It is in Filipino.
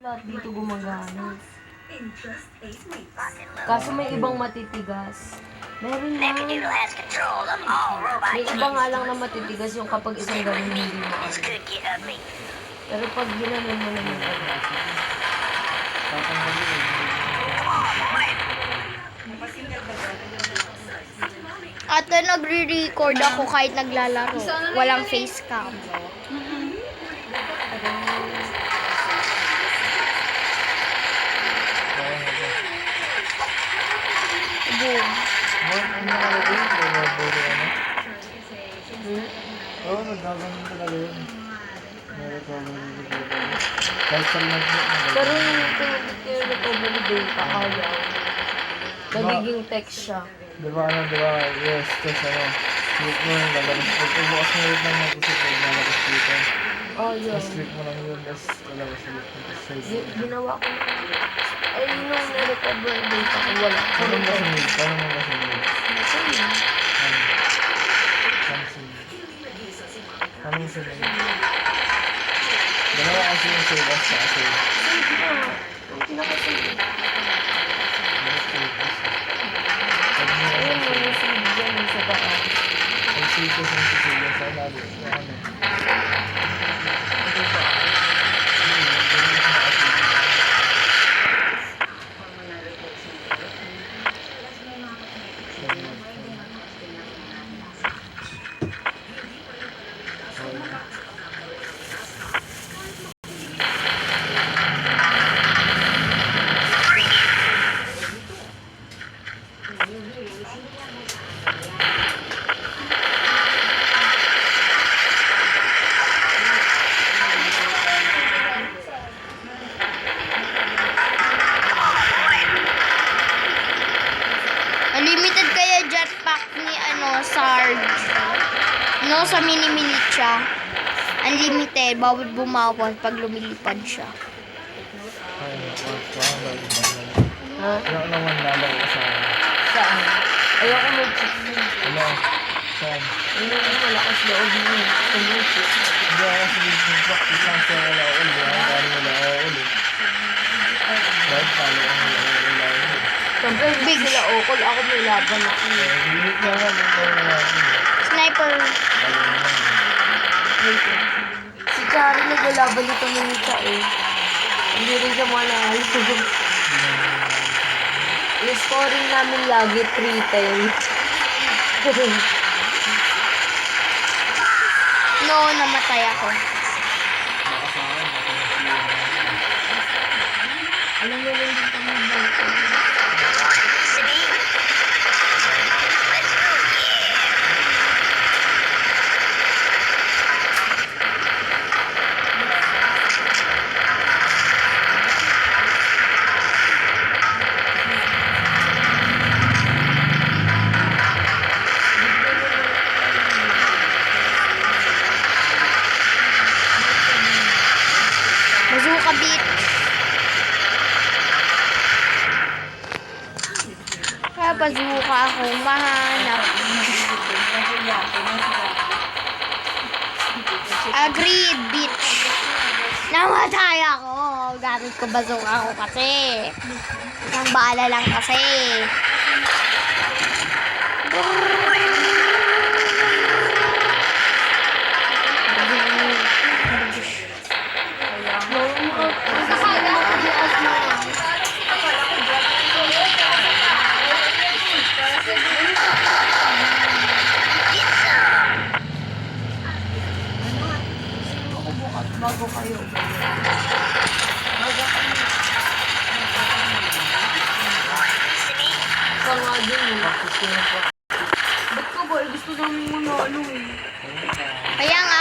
Lahat dito gumagana. Kaso may ibang matitigas. Meron na. May iba nga lang na matitigas yung kapag isang ganun hindi mo. Pero pag ginanon mo naman Ate, nagre-record ako kahit naglalaro. Walang face cam. Boom. Oo, nagkakaroon talaga yun. Kahit sa magnet na pero yung kayo recovery data, ayaw. Nagiging text siya. Diba, yes, just click mo yung lalabas. Pag ubukas mo ulit ng mag-isip, lalabas dito. Oh, yun. Tapos click mo lang yun, tapos lalabas ulit. Ginawa ko na. Ay, nung na-recover data ko, wala. Paano mo kasunod? Paano mo sunod? Dalawa kasi yung save as sa save. Save na. Ang pinakasave. Ayun mo, yung save dyan, yung sa baan. Ang save ko sa save sa lalo. Unlimited kaya jetpack ni Sarge. No, sa mini-militia. Unlimited, bawat bumawas pag lumilipad siya. Ha? Wala naman lalaw ko sa Saan? Ayoko mag-cheat mo. Wala. Saan? Ano yung malakas loob mo. Tumulchit. Hindi ako sa business practice lang sa wala ulit. Ang dami wala ulit. Dahil talo ang wala ulit. Siyempre, hindi sila okol. Ako may laban ako. Limit na nga ng kaya natin. Sniper. Si Chari naglalaban nito ng Mika eh. Hindi rin siya manalo. Yung scoring namin lagi 3-10. No, namatay ako. Alam mo rin din kami ba? Bazooka beat. Kaya bazooka ako mahanap. Agreed, bitch. Namatay ako. Gamit ko bazooka ako kasi. Isang bala lang kasi. Bago kayo. Ikaw nga din eh. Ba't ka ba? Gusto namin manalo eh. Kaya nga,